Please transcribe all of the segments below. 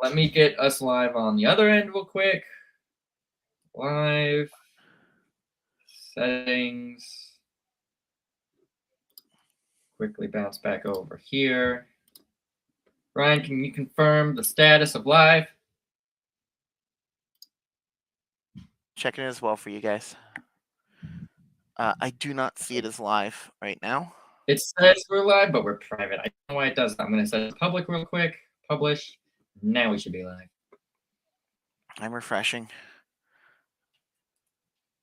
Let me get us live on the other end real quick. Live settings. Quickly bounce back over here. Ryan, can you confirm the status of live? Checking it as well for you guys. I do not see it as live right now. It says we're live, but we're private. I don't know why it does that. I'm going to set it to public real quick. Publish. Now we should be live. I'm refreshing.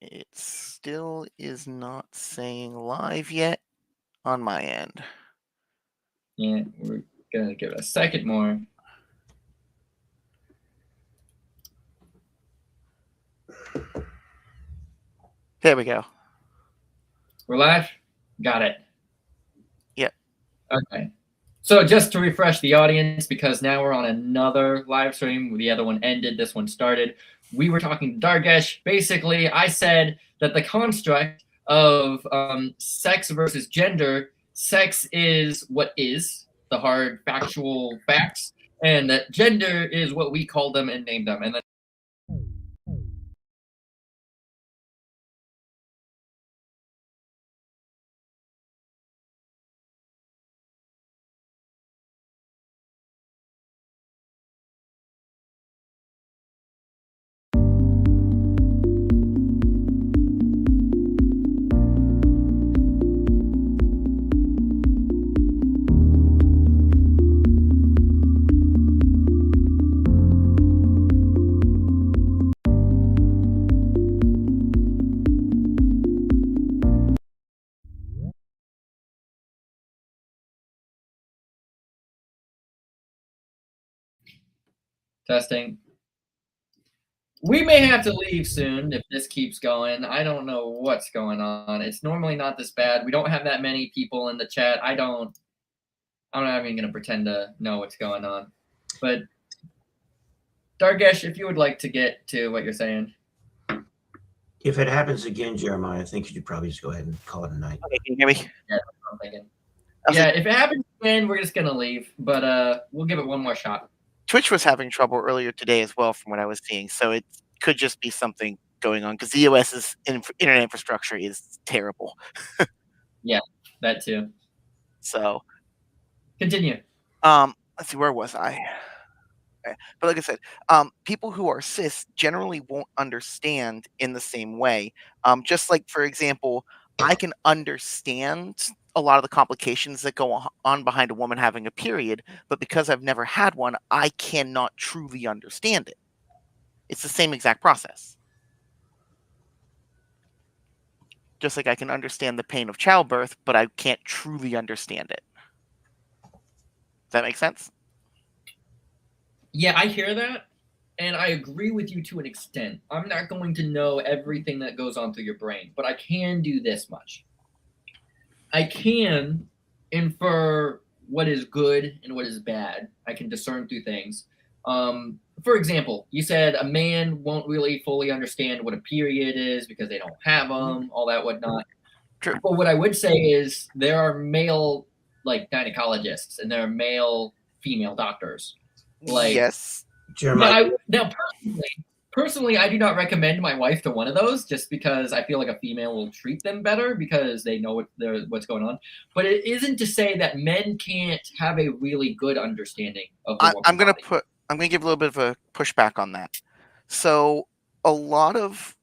It still is not saying live yet on my end. Yeah, we're going to give it a second more. There we go. We're live? Got it. Yep. Okay. So just to refresh the audience, because now we're on another live stream. The other one ended, this one started. We were talking to Dargesh. Basically, I said that the construct of sex versus gender, sex is what is, the hard factual facts, and that gender is what we call them and name them. And then testing. We may have to leave soon if this keeps going. I don't know what's going on. It's normally not this bad. We don't have that many people in the chat. I'm not even going to pretend to know what's going on. But Dargesh, if you would like to get to what you're saying. If it happens again, Jeremiah, I think you should probably just go ahead and call it a night. Okay, can you hear me? Yeah, that's what I'm thinking. Yeah, if it happens again, we're just going to leave. But we'll give it one more shot. Twitch was having trouble earlier today as well from what I was seeing, so it could just be something going on because the OS's internet infrastructure is terrible. Yeah, that too. So continue. Let's see, where was I? Okay. But like I said, people who are cis generally won't understand in the same way. Just like, for example, I can understand a lot of the complications that go on behind a woman having a period, but because I've never had one, I cannot truly understand it. It's the same exact process. Just like I can understand the pain of childbirth, but I can't truly understand it. Does that make sense? Yeah, I hear that, and I agree with you to an extent. I'm not going to know everything that goes on through your brain, but I can do this much. I can infer what is good and what is bad. I can discern through things. For example, you said a man won't really fully understand what a period is because they don't have them, all that whatnot. True. But what I would say is there are male like gynecologists and there are male female doctors. Like, yes. Jeremiah. Now, personally, I do not recommend my wife to one of those just because I feel like a female will treat them better because they know what's going on. But it isn't to say that men can't have a really good understanding of the woman's body. I'm going to give a little bit of a pushback on that. So a lot of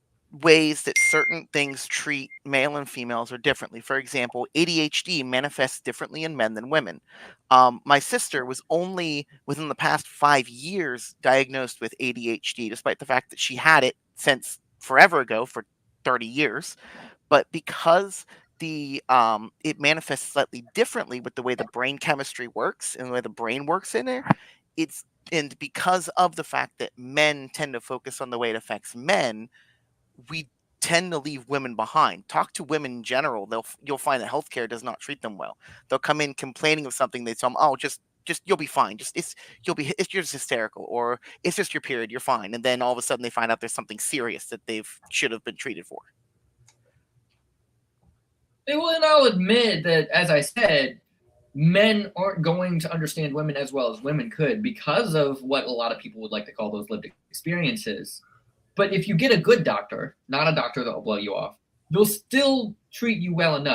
ways that certain things treat male and females are differently. For example, ADHD manifests differently in men than women. My sister was only within the past 5 years diagnosed with ADHD, despite the fact that she had it since forever ago, for 30 years. But because it manifests slightly differently with the way the brain chemistry works and the way the brain works in there, and because of the fact that men tend to focus on the way it affects men, we tend to leave women behind. Talk to women in general. You'll find that healthcare does not treat them well. They'll come in complaining of something. They tell them, "Oh, just you'll be fine. It's you're just hysterical, or it's just your period. You're fine." And then all of a sudden they find out there's something serious that they should have been treated for. Well, and I'll admit that, as I said, men aren't going to understand women as well as women could because of what a lot of people would like to call those lived experiences. But if you get a good doctor, not a doctor that will blow you off, they'll still treat you well enough